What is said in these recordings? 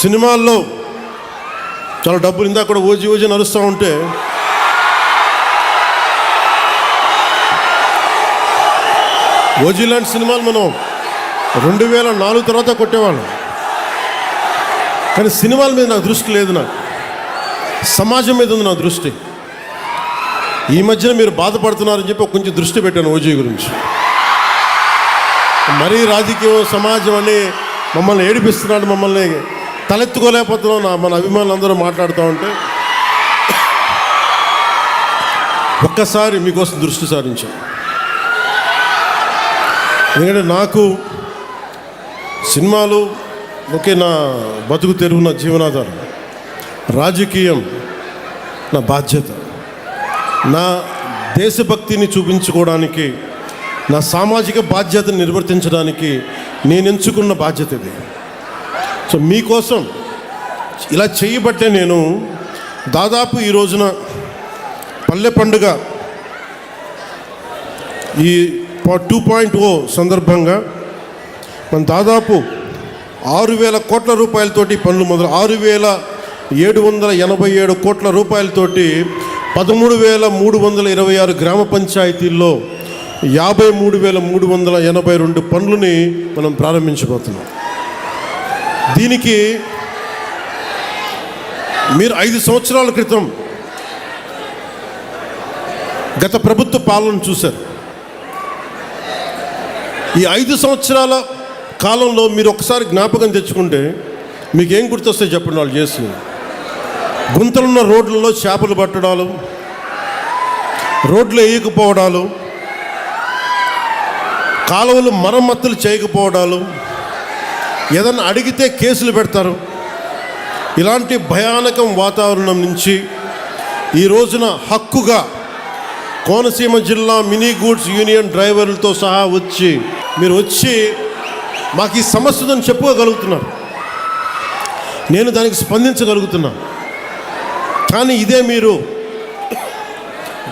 సినిమాల్లో చాలా డబ్బులు ఇందాక కూడా ఓజీ నడుస్తూ ఉంటే ఓజీ లాంటి సినిమాలు మనం 2004 తర్వాత కొట్టేవాళ్ళం. కానీ సినిమాల మీద నాకు దృష్టి లేదు, నాకు సమాజం మీద ఉంది నా దృష్టి. ఈ మధ్యన మీరు బాధపడుతున్నారని చెప్పి కొంచెం దృష్టి పెట్టాను ఓజీ గురించి. మరీ రాజకీయం సమాజం అని మమ్మల్ని ఏడిపిస్తున్నాడు, మమ్మల్ని తలెత్తుకోలేకపోతున్నాం మన అభిమానులు అందరూ మాట్లాడుతూ ఉంటే ఒక్కసారి మీకోసం దృష్టి సారించాను. ఎందుకంటే నాకు సినిమాలు ఒకే నా బతుకు తెరువు, నా జీవనాధారం. రాజకీయం నా బాధ్యత, నా దేశభక్తిని చూపించుకోవడానికి, నా సామాజిక బాధ్యతను నిర్వర్తించడానికి నేను ఎంచుకున్న బాధ్యత ఇది. సో మీకోసం ఇలా చేయబట్టే నేను దాదాపు ఈ రోజున పల్లె పండుగ ఈ 2.0 సందర్భంగా మనం దాదాపు 6,000 కోట్ల రూపాయలతోటి పనులు మొదలు 6,787 కోట్ల రూపాయలతోటి 13,326 గ్రామ పంచాయతీల్లో 53,382 పనులని మనం ప్రారంభించబోతున్నాం. దీనికి మీరు 5 సంవత్సరాల క్రితం గత ప్రభుత్వ పాలన చూశారు. ఈ 5 సంవత్సరాల కాలంలో మీరు ఒకసారి జ్ఞాపకం తెచ్చుకుంటే మీకు ఏం గుర్తొస్తాయి చెప్పండి? వాళ్ళు చేస్తుంది గుంతలున్న రోడ్లలో చేపలు పట్టడాలు, రోడ్లు వేయకపోవడాలు, కాలువలు మరమ్మతులు చేయకపోవడాలు, ఏదన్నా అడిగితే కేసులు పెడతారు. ఇలాంటి భయానకం వాతావరణం నుంచి ఈ రోజున హక్కుగా కోనసీమ జిల్లా మినీ గూడ్స్ యూనియన్ డ్రైవర్లతో సహా మీరు వచ్చి మాకు ఈ సమస్య ఉందని చెప్పుకోగలుగుతున్నారు. నేను దానికి స్పందించగలుగుతున్నా. కానీ ఇదే మీరు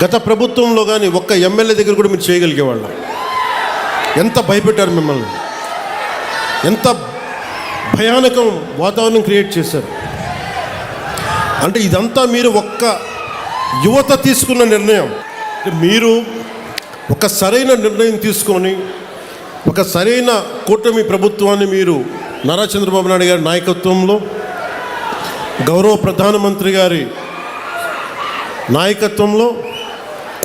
గత ప్రభుత్వంలో కానీ ఒక్క ఎమ్మెల్యే దగ్గర కూడా మీరు చేయగలిగేవాళ్ళ. ఎంత భయపెట్టారు మిమ్మల్ని, ఎంత భయానకం వాతావరణం క్రియేట్ చేశారు. అంటే ఇదంతా మీరు ఒక్క యువత తీసుకున్న నిర్ణయం. మీరు ఒక సరైన నిర్ణయం తీసుకొని ఒక సరైన కూటమి ప్రభుత్వాన్ని మీరు నారా చంద్రబాబు నాయుడు గారి నాయకత్వంలో, గౌరవ ప్రధానమంత్రి గారి నాయకత్వంలో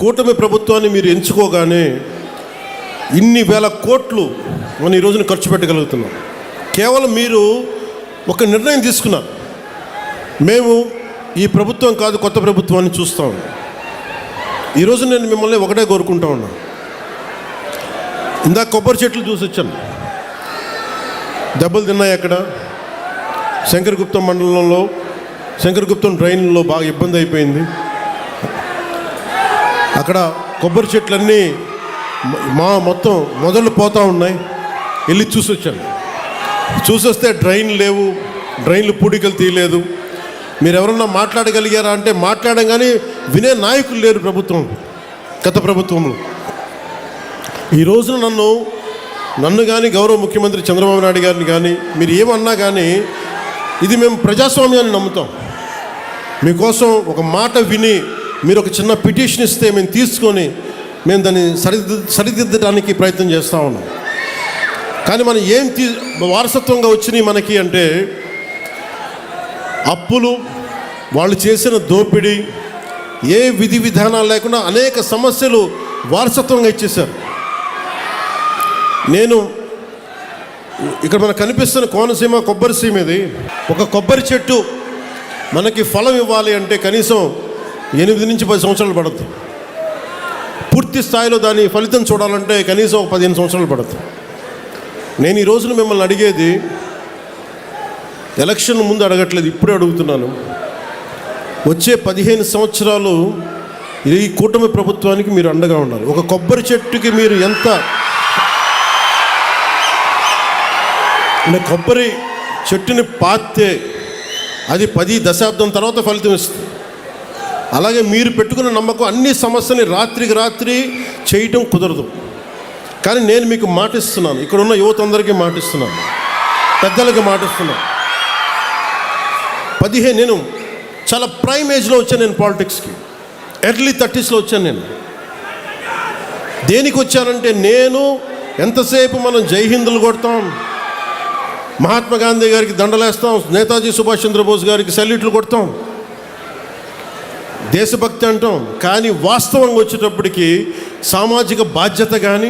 కూటమి ప్రభుత్వాన్ని మీరు ఎంచుకోగానే ఇన్ని వేల కోట్లు మనం ఈ రోజున ఖర్చు పెట్టగలుగుతున్నాం. కేవలం మీరు ఒక నిర్ణయం తీసుకున్నారు, మేము ఈ ప్రభుత్వం కాదు కొత్త ప్రభుత్వాన్ని చూస్తాం. ఈరోజు నేను మిమ్మల్ని ఒకటే కోరుకుంటా ఉన్నా. ఇందాక కొబ్బరి చెట్లు చూసి వచ్చాను, దెబ్బలు తిన్నాయి. అక్కడ శంకరగుప్తం మండలంలో శంకరగుప్తం డ్రైన్లో బాగా ఇబ్బంది అయిపోయింది. అక్కడ కొబ్బరి చెట్లన్నీ మొత్తం మొదలు పోతూ ఉన్నాయి. వెళ్ళి చూసి వచ్చాను. చూసొస్తే డ్రైన్ లేవు, డ్రైన్లు పూడికలు తీయలేదు. మీరు ఎవరన్నా మాట్లాడగలిగారా అంటే మాట్లాడడం, కానీ వినే నాయకులు లేరు ప్రభుత్వం, గత ప్రభుత్వంలో. ఈ రోజున నన్ను కానీ గౌరవ ముఖ్యమంత్రి చంద్రబాబు నాయుడు గారిని కానీ మీరు ఏమన్నా కానీ ఇది మేము ప్రజాస్వామ్యాన్ని నమ్ముతాం. మీకోసం ఒక మాట విని మీరు ఒక చిన్న పిటిషన్ ఇస్తే మేము తీసుకొని మేము దాన్ని సరిదిద్దడానికి ప్రయత్నం చేస్తూ ఉన్నాం. కానీ మనం వారసత్వంగా వచ్చినాయి మనకి అంటే అప్పులు, వాళ్ళు చేసిన దోపిడీ, ఏ విధి విధానాలు లేకుండా అనేక సమస్యలు వారసత్వంగా ఇచ్చేశారు. నేను ఇక్కడ మనకు కనిపిస్తున్న కోనసీమ కొబ్బరి సీమ ఇది. ఒక కొబ్బరి చెట్టు మనకి ఫలం ఇవ్వాలి అంటే కనీసం 8 నుంచి 10 సంవత్సరాలు పడుతుంది. పూర్తి స్థాయిలో దాని ఫలితం చూడాలంటే కనీసం 15 సంవత్సరాలు పడుతుంది. నేను ఈ రోజున మిమ్మల్ని అడిగేది ఎలక్షన్ ముందు అడగట్లేదు, ఇప్పుడే అడుగుతున్నాను. వచ్చే 15 సంవత్సరాలు ఈ కూటమి ప్రభుత్వానికి మీరు అండగా ఉండాలి. ఒక కొబ్బరి చెట్టుకి మీరు ఎంత కొబ్బరి చెట్టుని పాతే అది 10 దశాబ్దం తర్వాత ఫలితం ఇస్తుంది. అలాగే మీరు పెట్టుకున్న నమ్మకం అన్ని సమస్యని రాత్రికి రాత్రి చేయటం కుదరదు. కానీ నేను మీకు మాటిస్తున్నాను, ఇక్కడ ఉన్న యువత అందరికీ మాటిస్తున్నాను, పెద్దలకి మాటిస్తున్నాను. నేను చాలా ప్రైమ్ ఏజ్లో వచ్చాను. నేను పాలిటిక్స్కి ఎర్లీ 30sలో వచ్చాను. నేను దేనికి వచ్చానంటే, నేను ఎంతసేపు మనం జై హిందులు కొడతాం, మహాత్మా గాంధీ గారికి దండలేస్తాం, నేతాజీ సుభాష్ చంద్రబోస్ గారికి సెల్యూట్లు కొడతాం, దేశభక్తి అంటాం. కానీ వాస్తవంగా వచ్చేటప్పటికి సామాజిక బాధ్యత కానీ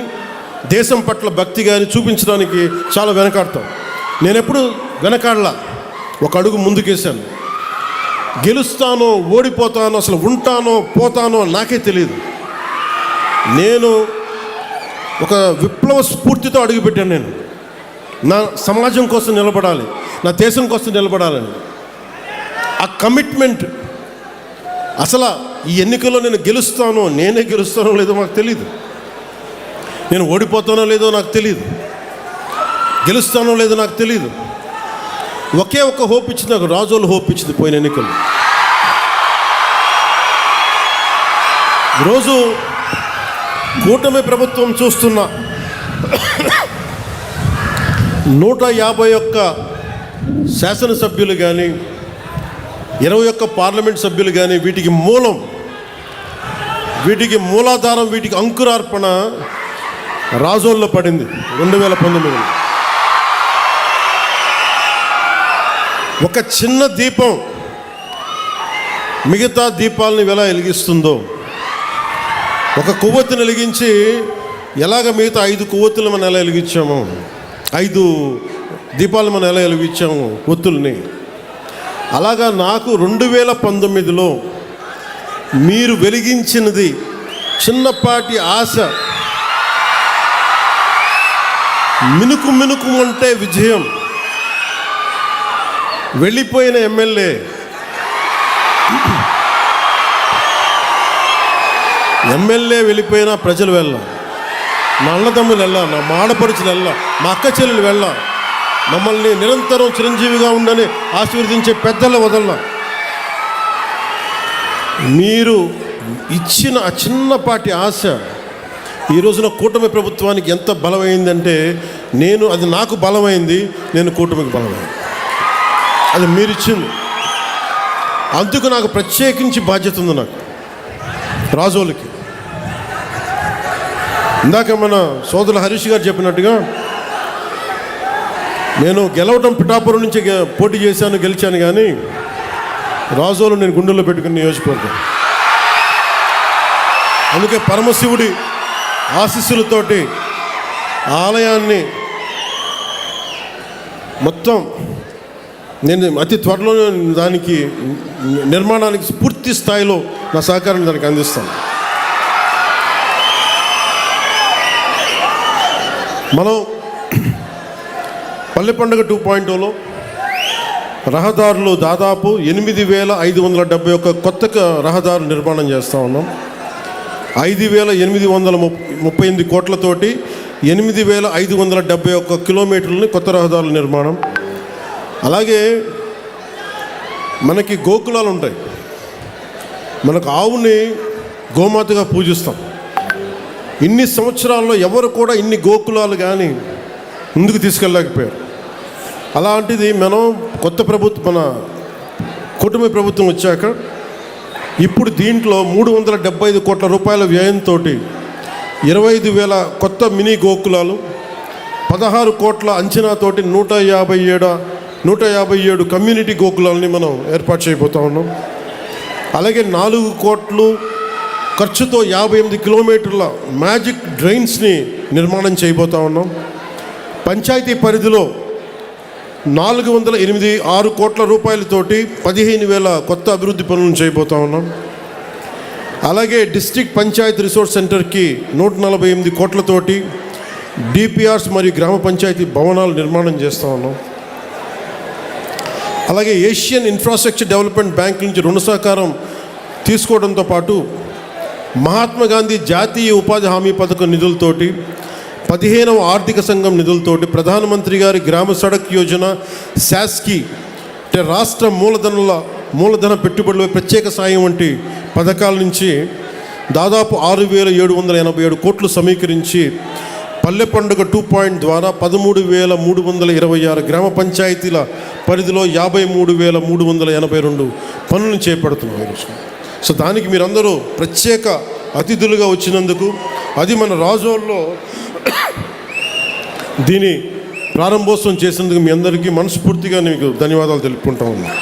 దేశం పట్ల భక్తి కానీ చూపించడానికి చాలా వెనకాడతాం. నేను ఎప్పుడు వెనకాడలా, ఒక అడుగు ముందుకేశాను. గెలుస్తానో ఓడిపోతానో, అసలు ఉంటానో పోతానో నాకే తెలియదు. నేను ఒక విప్లవ స్ఫూర్తితో అడుగుపెట్టాను. నేను నా సమాజం కోసం నిలబడాలి, నా దేశం కోసం నిలబడాలని ఆ కమిట్మెంట్. అసలు ఈ ఎన్నికల్లో నేను నేనే గెలుస్తానో లేదో నాకు తెలియదు, నేను ఓడిపోతానో లేదో నాకు తెలియదు, గెలుస్తానో లేదో నాకు తెలియదు. ఒకే ఒక హోప్ ఇచ్చింది నాకు, రాజోలు హోప్ ఇచ్చింది పోయిన ఎన్నికలు. ఈరోజు కూటమి ప్రభుత్వం చూస్తున్న 151 శాసనసభ్యులు కానీ 21 పార్లమెంట్ సభ్యులు కానీ వీటికి మూలాధారం, వీటికి అంకురార్పణ రాజోల్లో పడింది 2019. ఒక చిన్న దీపం మిగతా దీపాలని ఎలా వెలిగిస్తుందో, ఒక కొవ్వొత్తిని వెలిగించి ఎలాగ మిగతా 5 కొవ్వొత్తులు మనం ఎలా వెలిగించాము, 5 దీపాలు మనం ఎలా వెలిగించాము ఒత్తుల్ని, అలాగా నాకు 2019లో మీరు వెలిగించినది చిన్నపాటి ఆశ, మినుకు అంటే విజయం. వెళ్ళిపోయిన ఎమ్మెల్యే వెళ్ళిపోయినా ప్రజలు వెళ్ళా, నా అన్నదమ్ములు వెళ్ళా, నా మాడపడుచులు వెళ్ళా, మా అక్క చెల్లెలు వెళ్ళా, మమ్మల్ని నిరంతరం చిరంజీవిగా ఉండని ఆశీర్వదించే పెద్దలు వదల్లా. మీరు ఇచ్చిన ఆ చిన్నపాటి ఆశ ఈ రోజున కూటమి ప్రభుత్వానికి ఎంత బలమైందంటే, అది నాకు బలమైంది, నేను కూటమికి బలమైంది. అది మీరు ఇచ్చింది. అందుకు నాకు ప్రత్యేకించి బాధ్యత ఉంది. నాకు రాజోలకి ఇందాక మన సోదరులు హరీష్ గారు చెప్పినట్టుగా, నేను గెలవటం పిఠాపురం నుంచి పోటీ చేశాను, గెలిచాను. కానీ రాజోలు నేను గుండెల్లో పెట్టుకుని నియోజకవర్గం. అందుకే పరమశివుడి ఆశీస్సులతోటి ఆలయాన్ని మొత్తం నేను అతి త్వరలో దానికి నిర్మాణానికి పూర్తి స్థాయిలో నా సహకారాన్ని దానికి అందిస్తాను. మనం పల్లె పండుగ 2.0లో రహదారులు దాదాపు 8,571 కొత్త రహదారులు నిర్మాణం చేస్తూ ఉన్నాం. 5,838 కోట్లతోటి 8,571 కిలోమీటర్లని కొత్త రహదారుల నిర్మాణం. అలాగే మనకి గోకులాలు ఉంటాయి. మనకు ఆవుని గోమాతగా పూజిస్తాం. ఇన్ని సంవత్సరాల్లో ఎవరు కూడా ఇన్ని గోకులాలు కానీ ముందుకు తీసుకెళ్ళలేకపోయారు. అలాంటిది మనం మన కూటమి ప్రభుత్వం వచ్చాక ఇప్పుడు దీంట్లో 375 కోట్ల రూపాయల వ్యయంతో 25,000 కొత్త మినీ గోకులాలు, 16 కోట్ల అంచనాతోటి 157 కమ్యూనిటీ గోకులాలని మనం ఏర్పాటు చేయబోతూ ఉన్నాం. అలాగే 4 కోట్లు ఖర్చుతో 58 కిలోమీటర్ల మ్యాజిక్ డ్రైన్స్ని నిర్మాణం చేయబోతూ ఉన్నాం. పంచాయతీ పరిధిలో 486 కోట్ల రూపాయలతోటి 15,000 కొత్త అభివృద్ధి పనులను చేయబోతూ ఉన్నాం. అలాగే డిస్ట్రిక్ట్ పంచాయతీ రిసోర్స్ సెంటర్కి 148 కోట్లతోటి డిపిఆర్స్ మరియు గ్రామ పంచాయతీ భవనాలు నిర్మాణం చేస్తూ ఉన్నాం. అలాగే ఏషియన్ ఇన్ఫ్రాస్ట్రక్చర్ డెవలప్మెంట్ బ్యాంక్ నుంచి రుణ సహకారం తీసుకోవడంతో పాటు మహాత్మా గాంధీ జాతీయ ఉపాధి హామీ పథకం నిధులతోటి 15వ ఆర్థిక సంఘం నిధులతోటి ప్రధానమంత్రి గారి గ్రామ సడక్ యోజన, శాస్కి అంటే రాష్ట్ర మూలధన పెట్టుబడుల ప్రత్యేక సాయం వంటి పథకాల నుంచి దాదాపు 6,787 కోట్లు సమీకరించి పల్లె పండుగ 2 ద్వారా 13,326 గ్రామ పంచాయతీల పరిధిలో 53,382 పనులను చేపడుతున్నాం ఈరోజు. సో దానికి మీరందరూ ప్రత్యేక అతిథులుగా వచ్చినందుకు, అది మన రాజోల్లో దీని ప్రారంభోత్సవం చేసినందుకు మీ అందరికీ మనస్ఫూర్తిగా మీకు ధన్యవాదాలు తెలుపుకుంటా ఉన్నాను.